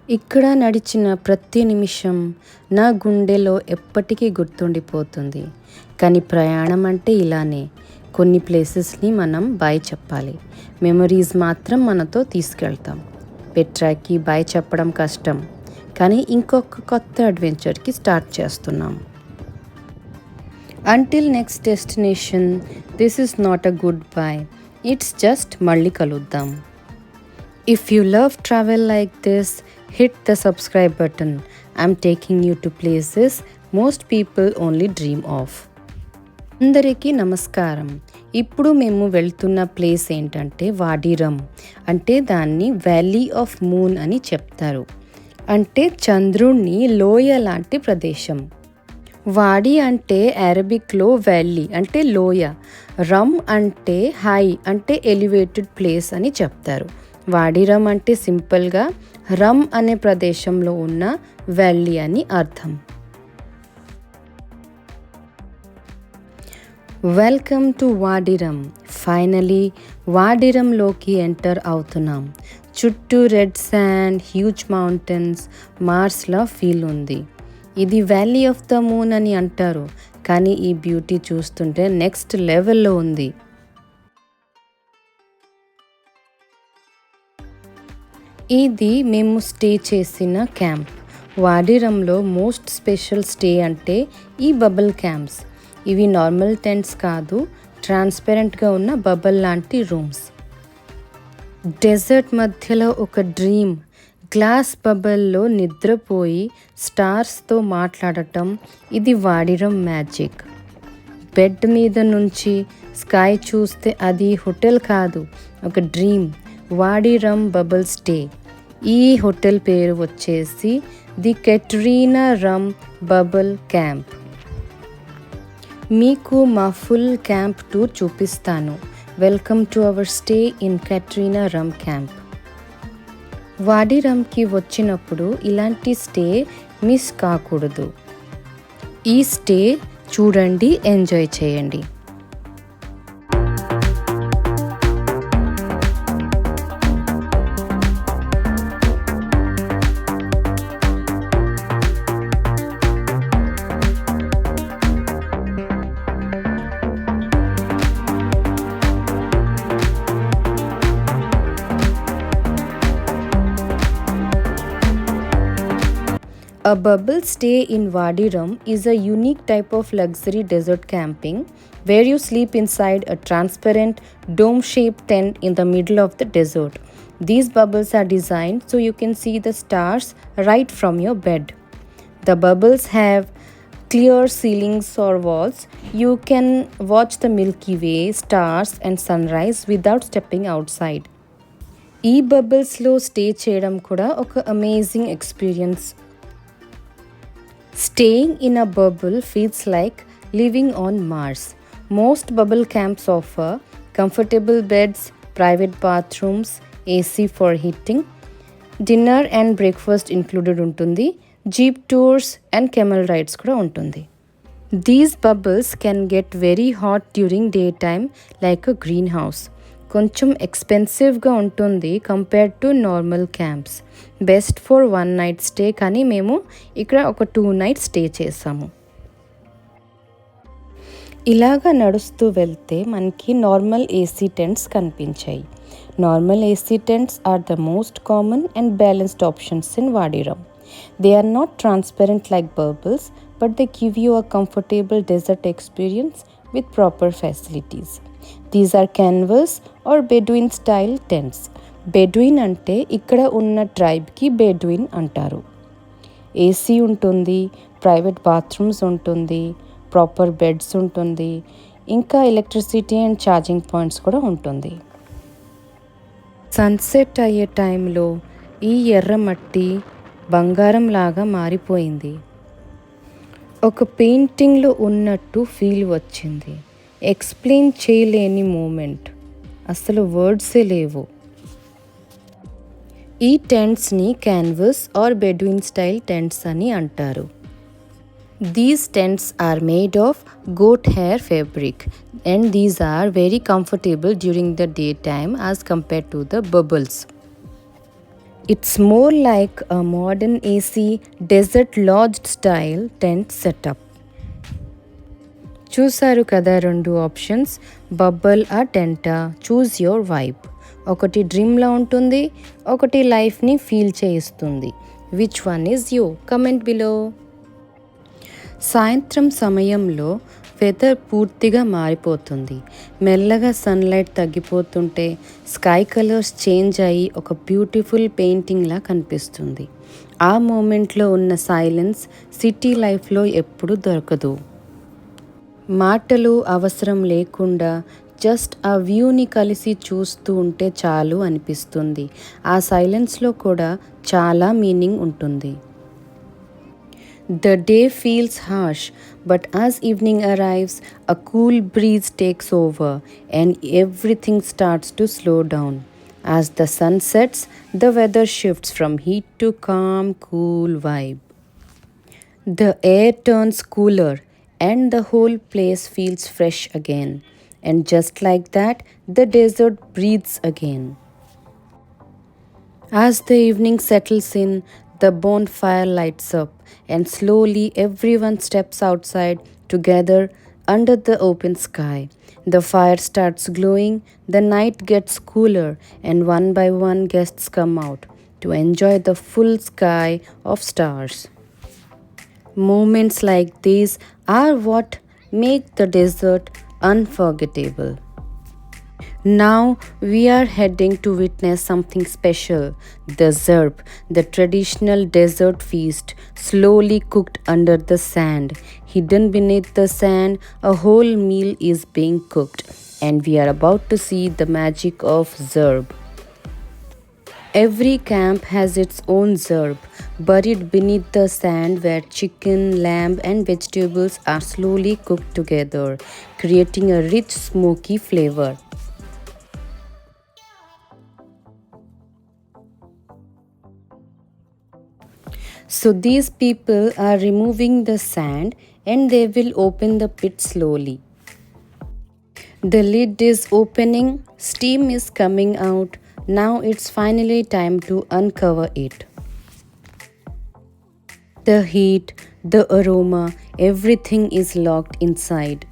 ఇక్కడ నడిచిన ప్రతి నిమిషం నా గుండెలో ఎప్పటికీ గుర్తుండిపోతుంది. కానీ ప్రయాణం అంటే ఇలానే. కొన్ని ప్లేసెస్ని మనం బాయ్ చెప్పాలి, మెమరీస్ మాత్రం మనతో తీసుకెళ్తాం. పెట్రాకి బాయ్ చెప్పడం కష్టం, కానీ ఇంకొక కొత్త అడ్వెంచర్కి స్టార్ట్ చేస్తున్నాం. Until next destination, this is not a good bye, it's just మళ్ళీ కలుద్దాం. If you love travel like this, hit the subscribe button. I'm taking you to places most people only dream of. అందరికీ నమస్కారం. ఇప్పుడు మేము వెళ్తున్న place ఏంటంటే వాడిరమ్. అంటే దాన్ని వ్యాలీ ఆఫ్ మూన్ అని చెప్తారు. అంటే చంద్రుణ్ణి లోయ లాంటి ప్రదేశం. వాడి అంటే అరబిక్లో వ్యాలీ అంటే లోయ, రమ్ అంటే హై అంటే ఎలివేటెడ్ ప్లేస్ అని చెప్తారు. వాడిరమ్ అంటే సింపుల్గా రమ్ అనే ప్రదేశంలో ఉన్న వ్యాలీ అని అర్థం. Welcome to Wadi Rum. ఫైనలీ వాడిరమ్లోకి ఎంటర్ అవుతున్నాం. చుట్టూ రెడ్ శాండ్, హ్యూజ్ మౌంటైన్స్, మార్స్లా ఫీల్ ఉంది. ఇది వ్యాలీ ఆఫ్ ద మూన్ అని అంటారు, కానీ ఈ బ్యూటీ చూస్తుంటే నెక్స్ట్ లెవెల్లో ఉంది. ఇది మేము స్టే చేసిన క్యాంప్. వాడిరమ్లో మోస్ట్ స్పెషల్ స్టే అంటే ఈ బబుల్ క్యాంప్స్. ఇవి నార్మల్ టెంట్స్ కాదు, ట్రాన్స్పరెంట్గా ఉన్న బబుల్ లాంటి రూమ్స్. డెజర్ట్ మధ్యలో ఒక డ్రీమ్. గ్లాస్ బబుల్లో నిద్రపోయి స్టార్స్తో మాట్లాడటం, ఇది వాడిరమ్ మ్యాజిక్. బెడ్ మీద నుంచి స్కై చూస్తే అది హోటల్ కాదు, ఒక డ్రీమ్. Wadi Rum bubble stay. ఈ హోటల్ పేరు వచ్చేసి the Katrina Rum bubble camp. మీకు మా ఫుల్ క్యాంప్ టూర్ చూపిస్తాను. Welcome to our stay in Katrina Rum camp. వాడిరమ్కి వచ్చినప్పుడు ఇలాంటి స్టే మిస్ కాకూడదు. ఈ స్టే చూడండి, ఎంజాయ్ చేయండి. A bubble stay in Wadiram is a unique type of luxury desert camping where you sleep inside a transparent dome-shaped tent in the middle of the desert. These bubbles are designed so you can see the stars right from your bed. The bubbles have clear ceilings or walls. You can watch the Milky Way, stars and sunrise without stepping outside. ఈ బబుల్స్లో stay చేయడం కూడా ఒక amazing experience. Staying in a bubble feels like living on Mars. Most bubble camps offer comfortable beds, private bathrooms, AC for heating, dinner and breakfast included untundi, jeep tours and camel rides kuda untundi. These bubbles can get very hot during daytime like a greenhouse. కొంచెం ఎక్స్పెన్సివ్గా ఉంటుంది compare to normal camps. Best for 1 night stay, కానీ మేము ఇక్కడ ఒక 2 nights stay చేసాము. ఇలాగా నడుస్తూ వెళ్తే మనకి నార్మల్ ఏసీ టెంట్స్ కనిపించాయి. Normal AC tents are the most common and balanced options in Wadi Rum. They are not transparent like bubbles, but they give you a comfortable desert experience with proper facilities. These are canvas or Bedouin style tents. Bedouin అంటే ఇక్కడ ఉన్న ట్రైబ్కి బెడ్విన్ అంటారు. AC ఉంటుంది, private bathrooms ఉంటుంది, proper beds ఉంటుంది, ఇంకా electricity and charging points కూడా ఉంటుంది. సన్సెట్ అయ్యే టైంలో ఈ ఎర్రమట్టి బంగారం లాగా మారిపోయింది. ఒక పెయింటింగ్లో ఉన్నట్టు ఫీల్ వచ్చింది. ఎక్స్ప్లెయిన్ చేయలేని మూమెంట్, అసలు వర్డ్సే లేవు. ఈ టెంట్స్ని క్యాన్వస్ ఆర్ బెడ్విన్ స్టైల్ టెంట్స్ అని అంటారు. These tents are made of goat hair fabric and these are very comfortable during the daytime as compared to the bubbles. It's more like a modern AC desert lodge style tent setup. చూసారు కదా రెండు options, bubble ఆ టెంటా, choose your vibe. ఒకటి డ్రీమ్లా ఉంటుంది, ఒకటి లైఫ్ని feel చేయిస్తుంది. Which one is you? Comment below. సాయంత్రం సమయంలో వెదర్ పూర్తిగా మారిపోతుంది. మెల్లగా సన్లైట్ తగ్గిపోతుంటే స్కై కలర్స్ చేంజ్ అయ్యి ఒక బ్యూటిఫుల్ పెయింటింగ్లా కనిపిస్తుంది. ఆ మూమెంట్లో ఉన్న సైలెన్స్ సిటీ లైఫ్లో ఎప్పుడూ దొరకదు. మాటలు అవసరం లేకుండా జస్ట్ ఆ వ్యూని కలిసి చూస్తూ ఉంటే చాలు అనిపిస్తుంది. ఆ సైలెన్స్లో కూడా చాలా మీనింగ్ ఉంటుంది. The day feels harsh, but as evening arrives, a cool breeze takes over and everything starts to slow down. As the sun sets, the weather shifts from heat to calm, cool vibe. The air turns cooler and the whole place feels fresh again. And just like that, the desert breathes again. As the evening settles in, the bonfire lights up, and slowly everyone steps outside together under the open sky. The fire starts glowing, the night gets cooler, and one by one guests come out to enjoy the full sky of stars. Moments like these are what make the desert unforgettable. Now we are heading to witness something special, the zerb, the traditional desert feast, slowly cooked under the sand. Hidden beneath the sand, a whole meal is being cooked, and we are about to see the magic of zerb. Every camp has its own zerb, buried beneath the sand where chicken, lamb and vegetables are slowly cooked together, creating a rich smoky flavor. So these people are removing the sand and they will open the pit slowly. The lid is opening, steam is coming out. Now it's finally time to uncover it. The heat, the aroma, everything is locked inside.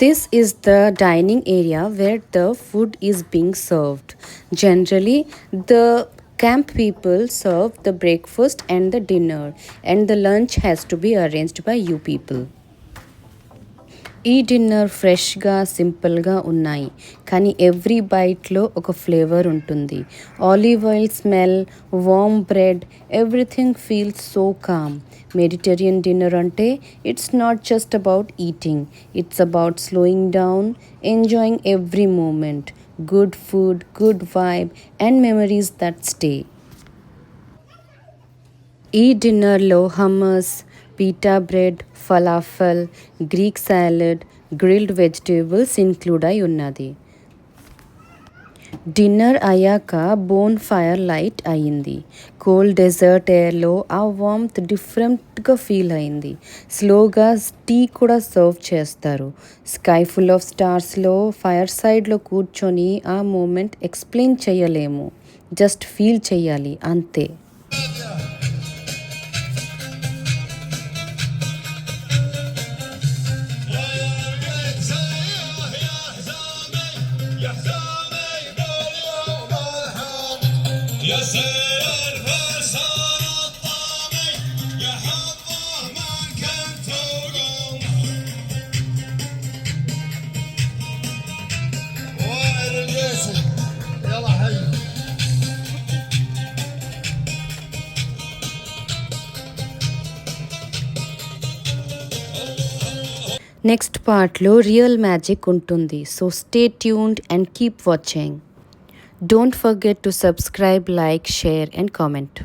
This is the dining area where the food is being served. Generally, the camp people serve the breakfast and the dinner, and the lunch has to be arranged by you people. ఈ dinner ఫ్రెష్గా సింపుల్గా ఉన్నాయి, కానీ every బైట్లో ఒక flavour ఉంటుంది. Olive oil smell, warm bread, everything feels so calm. Mediterranean dinner అంటే it's not just about eating, it's about slowing down, enjoying every moment, good food, good vibe and memories that stay. ఈ డిన్నర్లో hummus, pita bread, falafel, Greek salad, grilled vegetables include అయి ఉన్నది. Dinner అయ్యాక bonfire light అయ్యింది. Cold desert ఎయిర్లో ఆ warmth డిఫరెంట్గా feel అయింది. స్లోగా టీ కూడా సర్వ్ చేస్తారు. స్కై ఫుల్ ఆఫ్ స్టార్స్లో ఫైర్ సైడ్లో కూర్చొని ఆ మూమెంట్ ఎక్స్ప్లెయిన్ చేయలేము, జస్ట్ ఫీల్ చేయాలి అంతే. నెక్స్ట్ పార్ట్లో రియల్ మ్యాజిక్ ఉంటుంది, so stay tuned and keep watching. Don't forget to subscribe, like, share, and comment.